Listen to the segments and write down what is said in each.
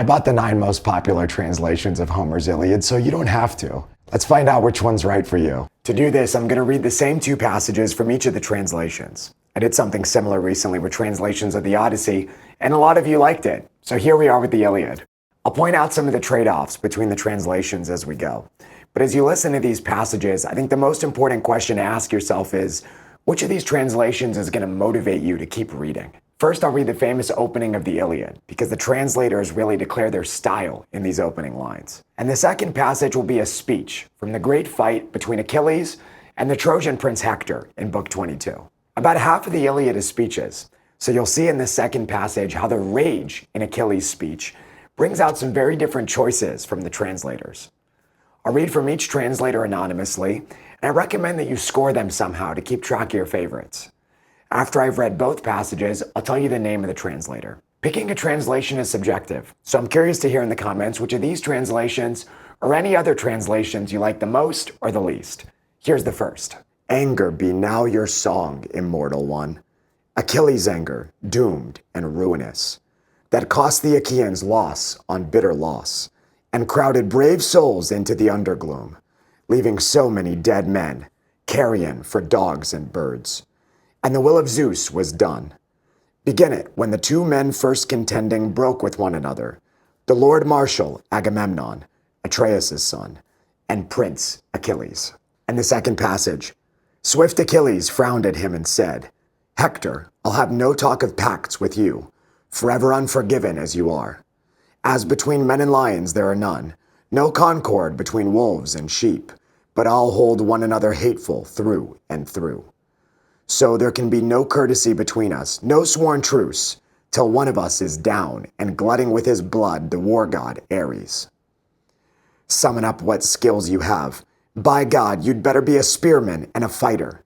bought the 9 most popular translations of Homer's Iliad, so you don't have to. Let's find out which one's right for you. To do this, I'm going to read the same 2 passages from each of the translations. I did something similar recently with translations of the Odyssey, and a lot of you liked it. So here we are with the Iliad. I'll point out some of the trade-offs between the translations as we go. But as you listen to these passages, I think the most important question to ask yourself is, which of these translations is going to motivate you to keep reading? First, I'll read the famous opening of the Iliad, because the translators really declare their style in these opening lines. And the second passage will be a speech from the great fight between Achilles and the Trojan prince Hector in Book 22. About half of the Iliad is speeches, so you'll see in this second passage how the rage in Achilles' speech brings out some very different choices from the translators. I'll read from each translator anonymously, and I recommend that you score them somehow to keep track of your favorites. After I've read both passages, I'll tell you the name of the translator. Picking a translation is subjective, so I'm curious to hear in the comments which of these translations or any other translations you like the most or the least. Here's the first. Anger be now your song, immortal one. Achilles' anger, doomed and ruinous, that cost the Achaeans loss on bitter loss, and crowded brave souls into the undergloom, leaving so many dead men, carrion for dogs and birds. And the will of Zeus was done. Begin it when the 2 men first contending broke with one another, the Lord Marshal Agamemnon, Atreus' son, and Prince Achilles. And the second passage, swift Achilles frowned at him and said, Hector, I'll have no talk of pacts with you, forever unforgiven as you are. As between men and lions there are none, no concord between wolves and sheep, but all hold one another hateful through and through. So there can be no courtesy between us, no sworn truce, till one of us is down and glutting with his blood the war god Ares. Summon up what skills you have. By God, you'd better be a spearman and a fighter.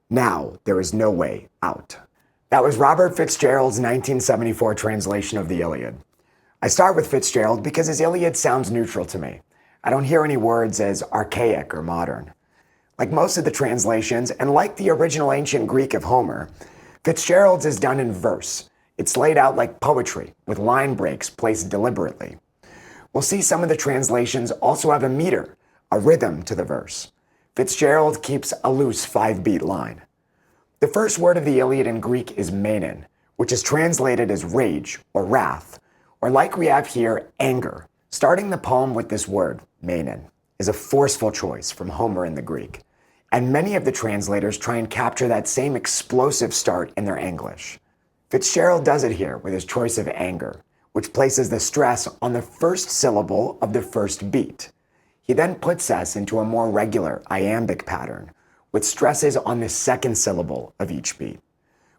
Now there is no way out. That was Robert Fitzgerald's 1974 translation of the Iliad. I start with Fitzgerald because his Iliad sounds neutral to me. I don't hear any words as archaic or modern. Like most of the translations, and like the original ancient Greek of Homer, Fitzgerald's is done in verse. It's laid out like poetry, with line breaks placed deliberately. We'll see some of the translations also have a meter, a rhythm to the verse. Fitzgerald keeps a loose 5-beat line. The first word of the Iliad in Greek is menon, which is translated as rage or wrath, or like we have here, anger. Starting the poem with this word, menon, is a forceful choice from Homer in the Greek, and many of the translators try and capture that same explosive start in their English. Fitzgerald does it here with his choice of anger, which places the stress on the first syllable of the first beat. He then puts us into a more regular iambic pattern, with stresses on the second syllable of each beat.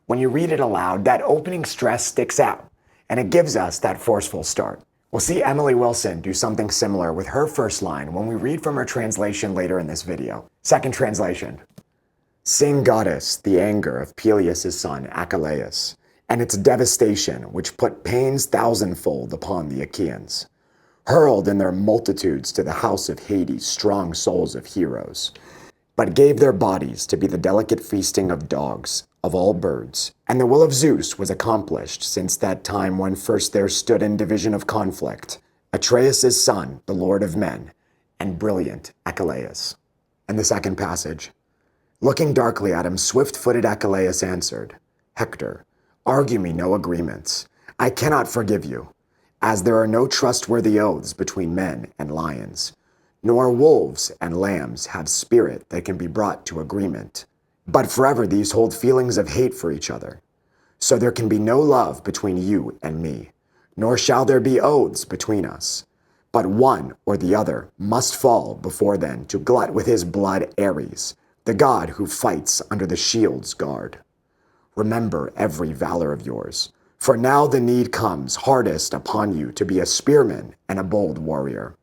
When you read it aloud, that opening stress sticks out, and it gives us that forceful start. We'll see Emily Wilson do something similar with her first line when we read from her translation later in this video. Second translation. Sing, goddess, the anger of Peleus' son Achilles, and its devastation which put pains thousandfold upon the Achaeans. Hurled in their multitudes to the house of Hades strong souls of heroes, but gave their bodies to be the delicate feasting of dogs, of all birds. And the will of Zeus was accomplished since that time when first there stood in division of conflict Atreus' son, the lord of men, and brilliant Achilles. And the second passage. Looking darkly at him, swift-footed Achilles answered, Hector, argue me no agreements. I cannot forgive you, as there are no trustworthy oaths between men and lions, nor wolves and lambs have spirit that can be brought to agreement. But forever these hold feelings of hate for each other. So there can be no love between you and me, nor shall there be oaths between us. But one or the other must fall before then to glut with his blood Ares, the god who fights under the shield's guard. Remember every valor of yours, for now the need comes hardest upon you to be a spearman and a bold warrior.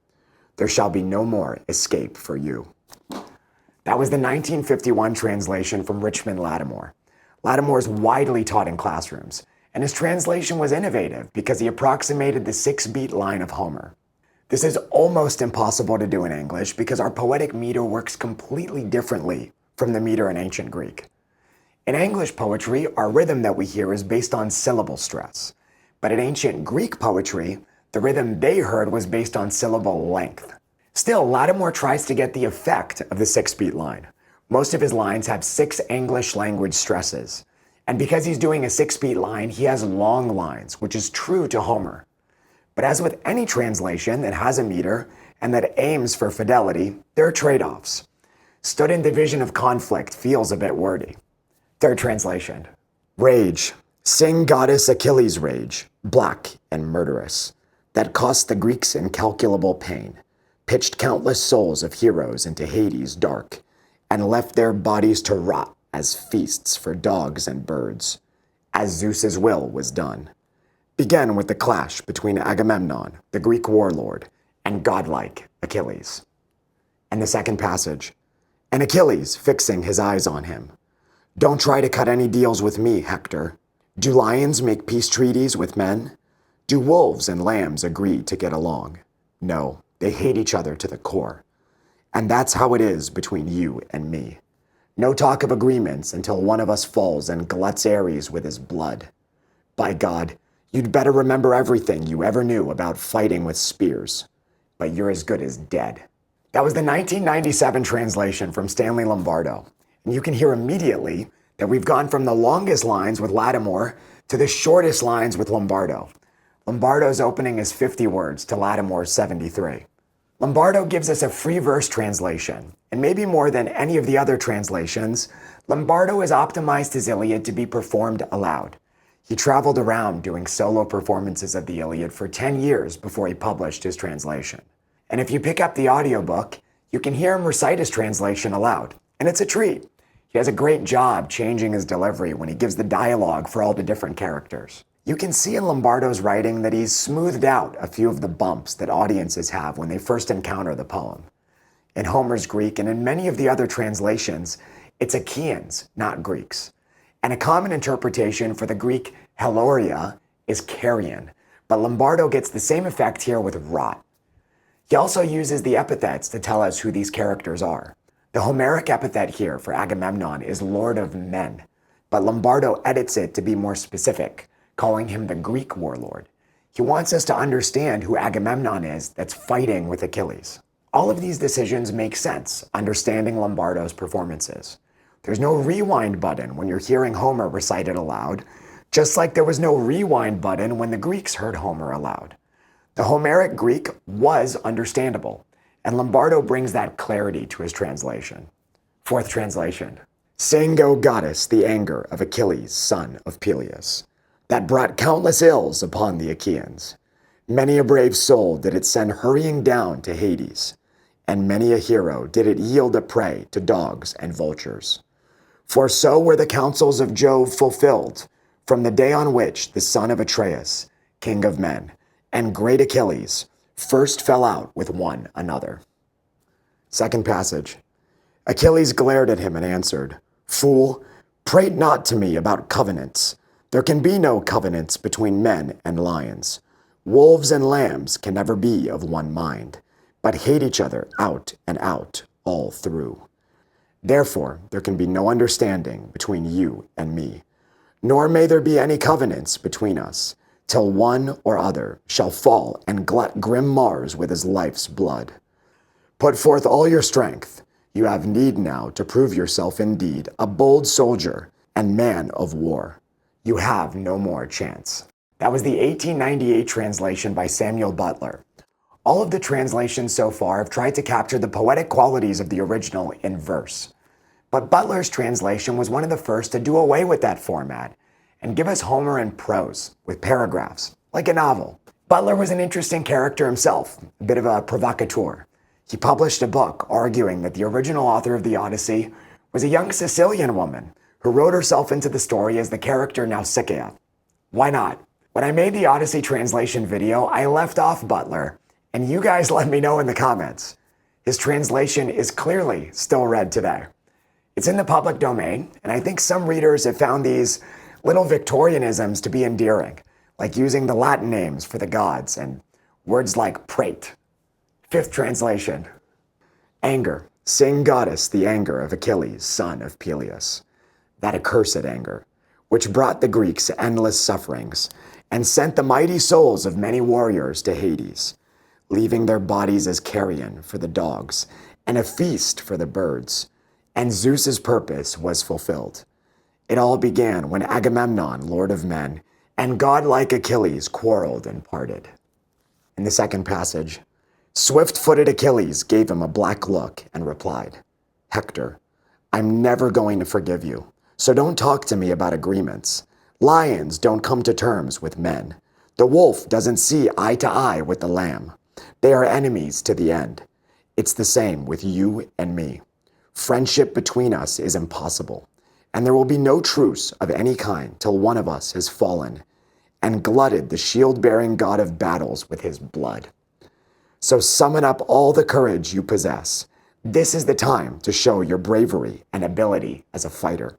There shall be no more escape for you. That was the 1951 translation from Richmond Lattimore. Lattimore is widely taught in classrooms, and his translation was innovative because he approximated the 6-beat line of Homer. This is almost impossible to do in English because our poetic meter works completely differently from the meter in ancient Greek. In English poetry, our rhythm that we hear is based on syllable stress, but in ancient Greek poetry, The rhythm they heard was based on syllable length. Still, Lattimore tries to get the effect of the 6-beat line. Most of his lines have 6 English language stresses. And because he's doing a 6-beat line, he has long lines, which is true to Homer. But as with any translation that has a meter and that aims for fidelity, there are trade-offs. Stood in division of conflict feels a bit wordy. Third translation. Rage. Sing goddess Achilles' rage, black and murderous, that cost the Greeks incalculable pain, pitched countless souls of heroes into Hades dark, and left their bodies to rot as feasts for dogs and birds, as Zeus's will was done. Began with the clash between Agamemnon, the Greek warlord, and godlike Achilles. And the second passage. And Achilles, fixing his eyes on him. Don't try to cut any deals with me, Hector. Do lions make peace treaties with men? Do wolves and lambs agree to get along? No, they hate each other to the core. And that's how it is between you and me. No talk of agreements until one of us falls and gluts Ares with his blood. By God, you'd better remember everything you ever knew about fighting with spears. But you're as good as dead. That was the 1997 translation from Stanley Lombardo. And you can hear immediately that we've gone from the longest lines with Lattimore to the shortest lines with Lombardo. Lombardo's opening is 50 words to Lattimore's 73. Lombardo gives us a free verse translation, and maybe more than any of the other translations, Lombardo has optimized his Iliad to be performed aloud. He traveled around doing solo performances of the Iliad for 10 years before he published his translation. And if you pick up the audiobook, you can hear him recite his translation aloud, and it's a treat. He does a great job changing his delivery when he gives the dialogue for all the different characters. You can see in Lombardo's writing that he's smoothed out a few of the bumps that audiences have when they first encounter the poem. In Homer's Greek and in many of the other translations, it's Achaeans, not Greeks. And a common interpretation for the Greek heloria is carrion, but Lombardo gets the same effect here with rot. He also uses the epithets to tell us who these characters are. The Homeric epithet here for Agamemnon is Lord of Men, but Lombardo edits it to be more specific, calling him the Greek warlord. He wants us to understand who Agamemnon is that's fighting with Achilles. All of these decisions make sense, understanding Lombardo's performances. There's no rewind button when you're hearing Homer recited aloud, just like there was no rewind button when the Greeks heard Homer aloud. The Homeric Greek was understandable, and Lombardo brings that clarity to his translation. Fourth translation. Sing, O goddess, the anger of Achilles, son of Peleus, that brought countless ills upon the Achaeans. Many a brave soul did it send hurrying down to Hades, and many a hero did it yield a prey to dogs and vultures. For so were the counsels of Jove fulfilled, from the day on which the son of Atreus, king of men, and great Achilles, first fell out with one another. Second passage. Achilles glared at him and answered, Fool, prate not to me about covenants. There can be no covenants between men and lions. Wolves and lambs can never be of one mind, but hate each other out and out all through. Therefore, there can be no understanding between you and me, nor may there be any covenants between us, till one or other shall fall and glut grim Mars with his life's blood. Put forth all your strength. You have need now to prove yourself indeed a bold soldier and man of war. You have no more chance. That was the 1898 translation by Samuel Butler. All of the translations so far have tried to capture the poetic qualities of the original in verse. But Butler's translation was one of the first to do away with that format and give us Homer in prose, with paragraphs, like a novel. Butler was an interesting character himself, a bit of a provocateur. He published a book arguing that the original author of the Odyssey was a young Sicilian woman who wrote herself into the story as the character Nausicaa. Why not? When I made the Odyssey translation video, I left off Butler, and you guys let me know in the comments. His translation is clearly still read today. It's in the public domain, and I think some readers have found these little Victorianisms to be endearing, like using the Latin names for the gods and words like prate. Fifth translation. Anger. Sing goddess the anger of Achilles, son of Peleus, that accursed anger, which brought the Greeks endless sufferings, and sent the mighty souls of many warriors to Hades, leaving their bodies as carrion for the dogs and a feast for the birds. And Zeus's purpose was fulfilled. It all began when Agamemnon, lord of men, and godlike Achilles quarreled and parted. In the second passage, swift-footed Achilles gave him a black look and replied, "Hector, I'm never going to forgive you, so don't talk to me about agreements. Lions don't come to terms with men. The wolf doesn't see eye to eye with the lamb. They are enemies to the end. It's the same with you and me. Friendship between us is impossible, and there will be no truce of any kind till one of us has fallen and glutted the shield-bearing god of battles with his blood. So summon up all the courage you possess. This is the time to show your bravery and ability as a fighter.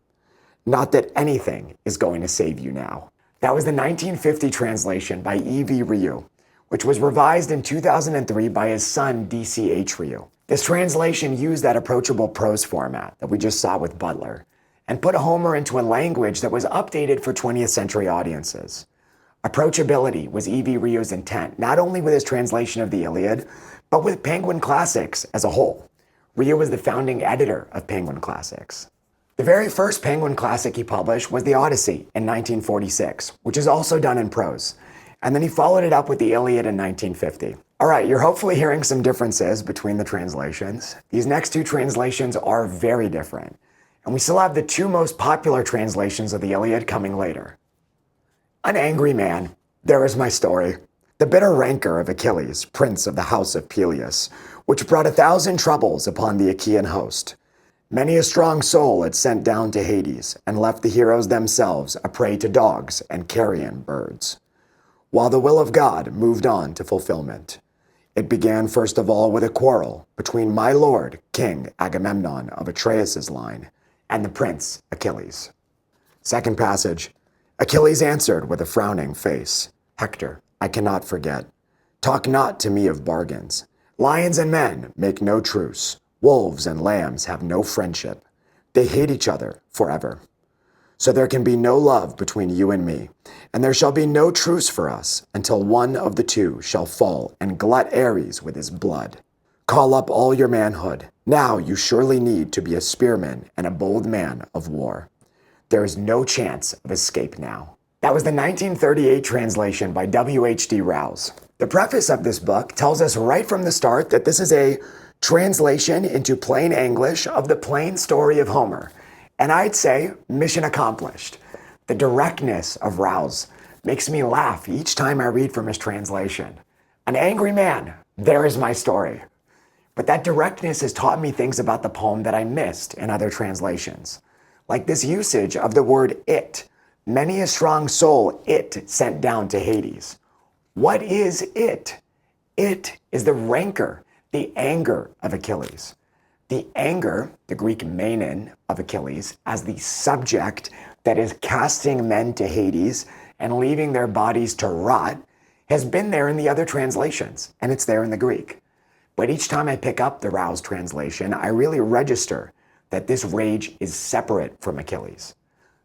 Not that anything is going to save you now." That was the 1950 translation by E.V. Ryu, which was revised in 2003 by his son D.C.H. Ryu. This translation used that approachable prose format that we just saw with Butler and put Homer into a language that was updated for 20th century audiences. Approachability was E.V. Ryu's intent, not only with his translation of the Iliad, but with Penguin Classics as a whole. Ryu was the founding editor of Penguin Classics. The very first Penguin classic he published was the Odyssey in 1946, which is also done in prose. And then he followed it up with the Iliad in 1950. All right, you're hopefully hearing some differences between the translations. These next two translations are very different. And we still have the two most popular translations of the Iliad coming later. An angry man, there is my story. The bitter rancor of Achilles, prince of the house of Peleus, which brought 1,000 troubles upon the Achaean host. Many a strong soul it sent down to Hades, and left the heroes themselves a prey to dogs and carrion birds. While the will of God moved on to fulfillment. It began first of all with a quarrel between my lord, King Agamemnon of Atreus' line, and the prince Achilles. Second passage, Achilles answered with a frowning face, "Hector, I cannot forget. Talk not to me of bargains. Lions and men make no truce. Wolves and lambs have no friendship. They hate each other forever. So there can be no love between you and me, and there shall be no truce for us until one of the two shall fall and glut Ares with his blood. Call up all your manhood. Now you surely need to be a spearman and a bold man of war. There is no chance of escape now." That was the 1938 translation by W.H.D. Rouse. The preface of this book tells us right from the start that this is a translation into plain English of the plain story of Homer. And I'd say mission accomplished. The directness of Rouse makes me laugh each time I read from his translation. An angry man, there is my story. But that directness has taught me things about the poem that I missed in other translations. Like this usage of the word it. Many a strong soul it sent down to Hades. What is it? It is the rancor, the anger of Achilles. The anger, the Greek menon of Achilles, as the subject that is casting men to Hades and leaving their bodies to rot, has been there in the other translations, and it's there in the Greek. But each time I pick up the Rouse translation, I really register that this rage is separate from Achilles.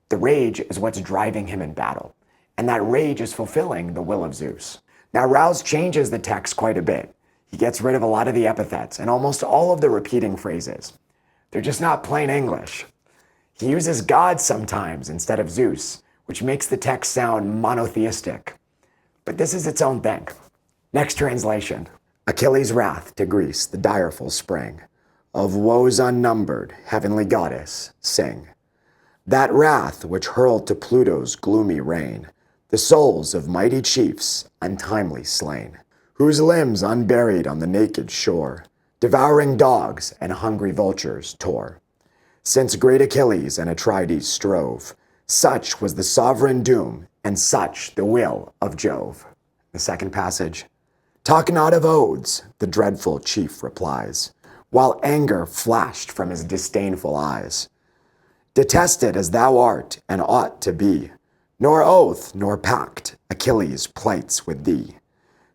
The rage is what's driving him in battle, and that rage is fulfilling the will of Zeus. Now, Rouse changes the text quite a bit. He gets rid of a lot of the epithets and almost all of the repeating phrases. They're just not plain English. He uses God sometimes instead of Zeus, which makes the text sound monotheistic. But this is its own thing. Next translation. Achilles' wrath to Greece, the direful spring. Of woes unnumbered, heavenly goddess, sing. That wrath which hurled to Pluto's gloomy reign the souls of mighty chiefs untimely slain, whose limbs unburied on the naked shore, devouring dogs and hungry vultures tore. Since great Achilles and Atrides strove, such was the sovereign doom, and such the will of Jove. The second passage. Talk not of oaths, the dreadful chief replies, while anger flashed from his disdainful eyes. Detested as thou art and ought to be, nor oath nor pact Achilles plights with thee.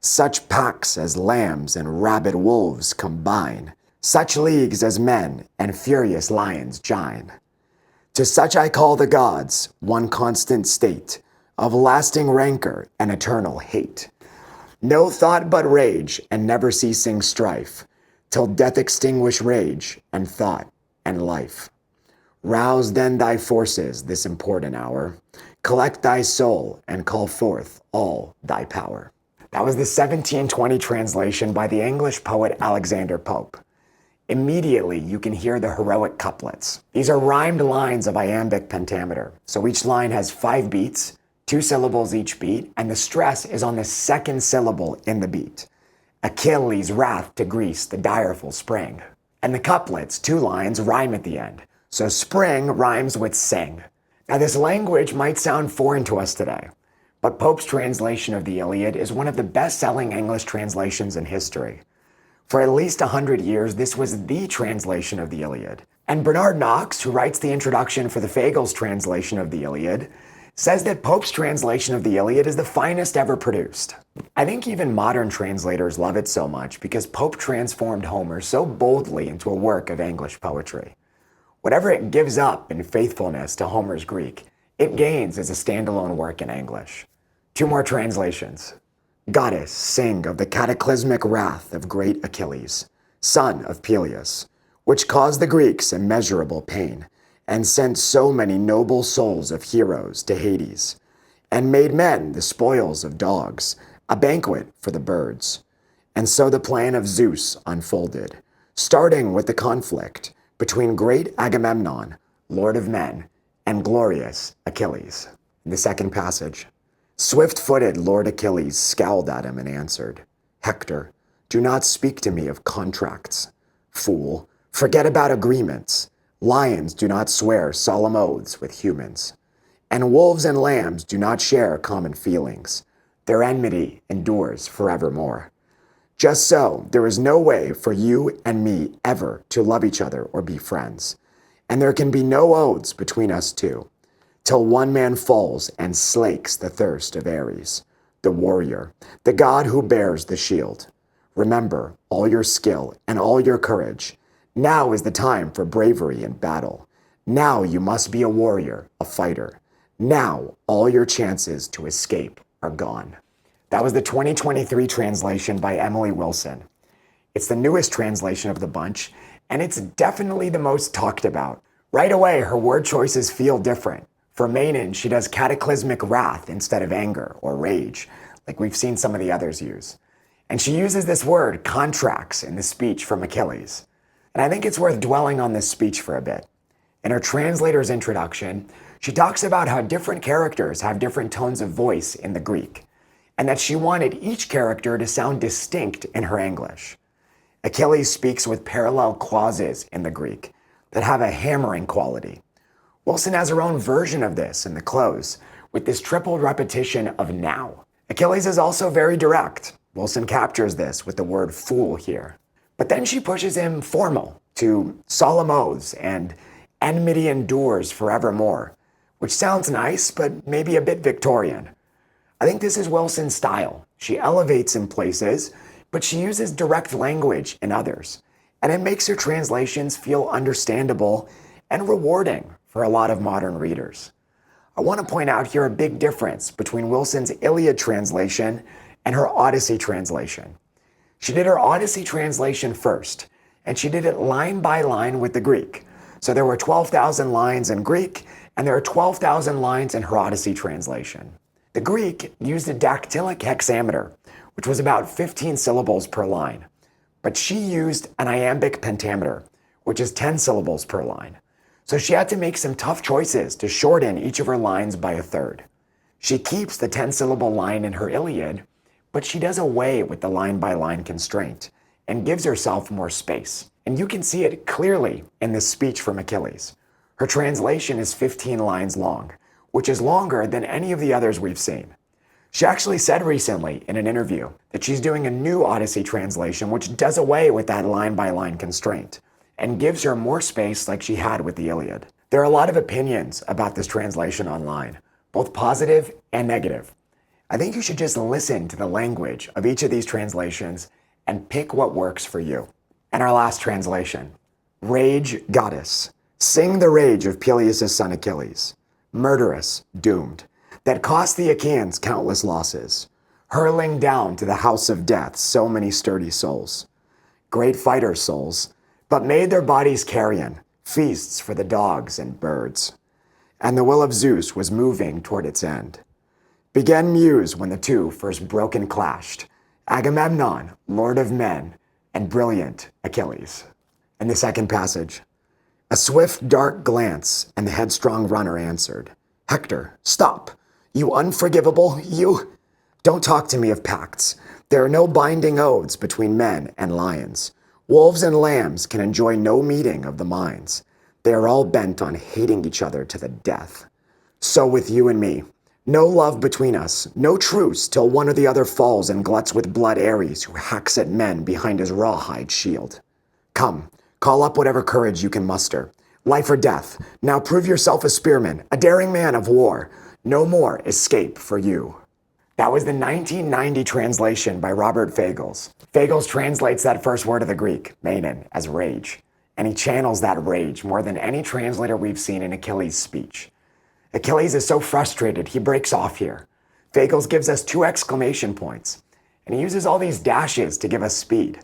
Such pacts as lambs and rabid wolves combine, such leagues as men and furious lions join. To such I call the gods, one constant state of lasting rancor and eternal hate. No thought but rage and never ceasing strife, till death extinguish rage and thought and life. Rouse then thy forces this important hour, collect thy soul and call forth all thy power. That was the 1720 translation by the English poet Alexander Pope. Immediately, you can hear the heroic couplets. These are rhymed lines of iambic pentameter. So each line has 5 beats, 2 syllables each beat, and the stress is on the second syllable in the beat. Achilles' wrath to Greece, the direful spring. And the couplets, 2 lines, rhyme at the end. So spring rhymes with sing. Now this language might sound foreign to us today, but Pope's translation of the Iliad is one of the best-selling English translations in history. For at least 100 years, this was the translation of the Iliad. And Bernard Knox, who writes the introduction for the Fagles translation of the Iliad, says that Pope's translation of the Iliad is the finest ever produced. I think even modern translators love it so much because Pope transformed Homer so boldly into a work of English poetry. Whatever it gives up in faithfulness to Homer's Greek, it gains as a standalone work in English. 2 more translations. Goddess, sing of the cataclysmic wrath of great Achilles, son of Peleus, which caused the Greeks immeasurable pain, and sent so many noble souls of heroes to Hades, and made men the spoils of dogs, a banquet for the birds. And so the plan of Zeus unfolded, starting with the conflict between great Agamemnon, lord of men, and glorious Achilles. In the second passage, swift-footed Lord Achilles scowled at him and answered, Hector, do not speak to me of contracts. Fool, forget about agreements. Lions do not swear solemn oaths with humans. And wolves and lambs do not share common feelings. Their enmity endures forevermore. Just so, there is no way for you and me ever to love each other or be friends. And there can be no oaths between us two, till one man falls and slakes the thirst of Ares, the warrior, the god who bears the shield. Remember all your skill and all your courage. Now is the time for bravery in battle. Now you must be a warrior, a fighter. Now all your chances to escape are gone. That was the 2023 translation by Emily Wilson. It's the newest translation of the bunch, and it's definitely the most talked about. Right away, her word choices feel different. For Manon, she does cataclysmic wrath instead of anger or rage, like we've seen some of the others use. And she uses this word, contracts, in the speech from Achilles. And I think it's worth dwelling on this speech for a bit. In her translator's introduction, she talks about how different characters have different tones of voice in the Greek, and that she wanted each character to sound distinct in her English. Achilles speaks with parallel clauses in the Greek that have a hammering quality. Wilson has her own version of this in the close, with this triple repetition of now. Achilles is also very direct. Wilson captures this with the word fool here. But then she pushes him formal to solemn oaths and enmity endures forevermore, which sounds nice, but maybe a bit Victorian. I think this is Wilson's style. She elevates in places, but she uses direct language in others, and it makes her translations feel understandable and rewarding for a lot of modern readers. I want to point out here a big difference between Wilson's Iliad translation and her Odyssey translation. She did her Odyssey translation first, and she did it line by line with the Greek. So there were 12,000 lines in Greek, and there are 12,000 lines in her Odyssey translation. The Greek used a dactylic hexameter, which was about 15 syllables per line, but she used an iambic pentameter, which is 10 syllables per line. So she had to make some tough choices to shorten each of her lines by a third. She keeps the 10-syllable line in her Iliad, but she does away with the line-by-line constraint and gives herself more space. And you can see it clearly in this speech from Achilles. Her translation is 15 lines long, which is longer than any of the others we've seen. She actually said recently in an interview that she's doing a new Odyssey translation which does away with that line-by-line constraint and gives her more space like she had with the Iliad. There are a lot of opinions about this translation online, both positive and negative. I think you should just listen to the language of each of these translations and pick what works for you. And our last translation, Rage Goddess. Sing the rage of Peleus' son Achilles. Murderous, doomed. that cost the Achaeans countless losses, hurling down to the house of death so many sturdy souls, great fighter souls, but made their bodies carrion, feasts for the dogs and birds. And the will of Zeus was moving toward its end. Began Muse when the two first broke and clashed, Agamemnon, lord of men, and brilliant Achilles. In the second passage, a swift, dark glance, and the headstrong runner answered, Hector, stop! You unforgivable, you! Don't talk to me of pacts. There are no binding oaths between men and lions. Wolves and lambs can enjoy no meeting of the minds. They are all bent on hating each other to the death. So with you and me. No love between us, no truce till one or the other falls and gluts with blood Ares, who hacks at men behind his rawhide shield. Come, call up whatever courage you can muster. Life or death, now prove yourself a spearman, a daring man of war. No more escape for you. That was the 1990 translation by Robert Fagles. Fagles translates that first word of the Greek, menon, as rage. And he channels that rage more than any translator we've seen in Achilles' speech. Achilles is so frustrated, he breaks off here. Fagles gives us 2 exclamation points, and he uses all these dashes to give us speed.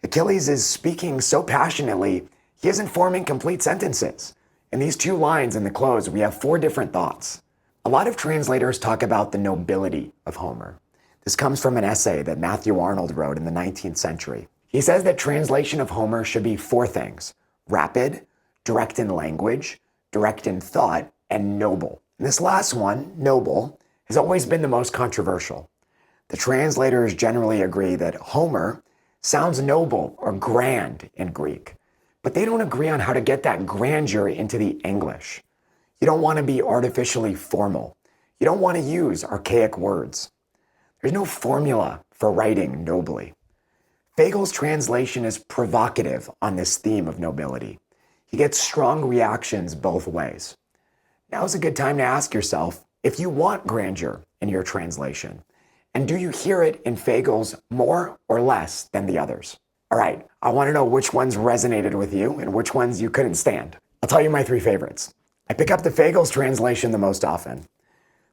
Achilles is speaking so passionately, he isn't forming complete sentences. In these 2 lines in the close, we have 4 different thoughts. A lot of translators talk about the nobility of Homer. This comes from an essay that Matthew Arnold wrote in the 19th century. He says that translation of Homer should be 4 things: rapid, direct in language, direct in thought, and noble. And this last one, noble, has always been the most controversial. The translators generally agree that Homer sounds noble or grand in Greek, but they don't agree on how to get that grandeur into the English. You don't want to be artificially formal. You don't want to use archaic words. There's no formula for writing nobly. Fagles' translation is provocative on this theme of nobility. He gets strong reactions both ways. Now's a good time to ask yourself if you want grandeur in your translation, and do you hear it in Fagles more or less than the others? All right, I want to know which ones resonated with you and which ones you couldn't stand. I'll tell you my 3 favorites. I pick up the Fagles translation the most often.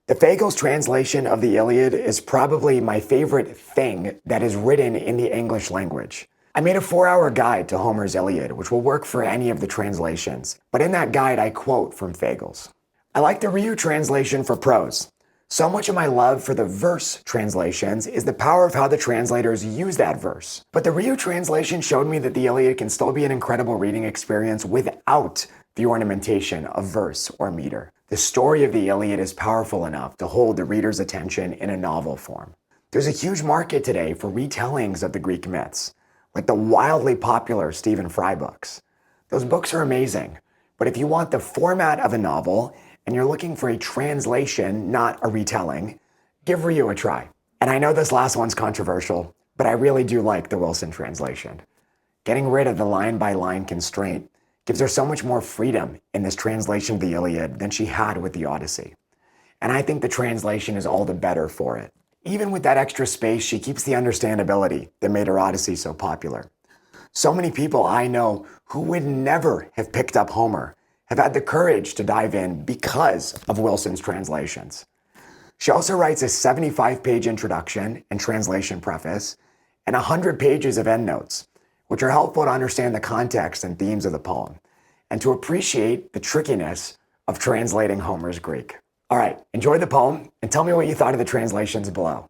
The Fagles translation of the Iliad is probably my favorite thing that is written in the English language. I made a 4-hour guide to Homer's Iliad, which will work for any of the translations, but in that guide I quote from Fagles. I like the Ryu translation for prose. So much of my love for the verse translations is the power of how the translators use that verse. But the Ryu translation showed me that the Iliad can still be an incredible reading experience without the ornamentation of verse or meter. The story of the Iliad is powerful enough to hold the reader's attention in a novel form. There's a huge market today for retellings of the Greek myths, like the wildly popular Stephen Fry books. Those books are amazing, but if you want the format of a novel and you're looking for a translation, not a retelling, give Ryu a try. And I know this last one's controversial, but I really do like the Wilson translation. Getting rid of the line-by-line constraint gives her so much more freedom in this translation of the Iliad than she had with the Odyssey. And I think the translation is all the better for it. Even with that extra space, she keeps the understandability that made her Odyssey so popular. So many people I know who would never have picked up Homer have had the courage to dive in because of Wilson's translations. She also writes a 75-page introduction and translation preface and 100 pages of endnotes, which are helpful to understand the context and themes of the poem and to appreciate the trickiness of translating Homer's Greek. All right, enjoy the poem and tell me what you thought of the translations below.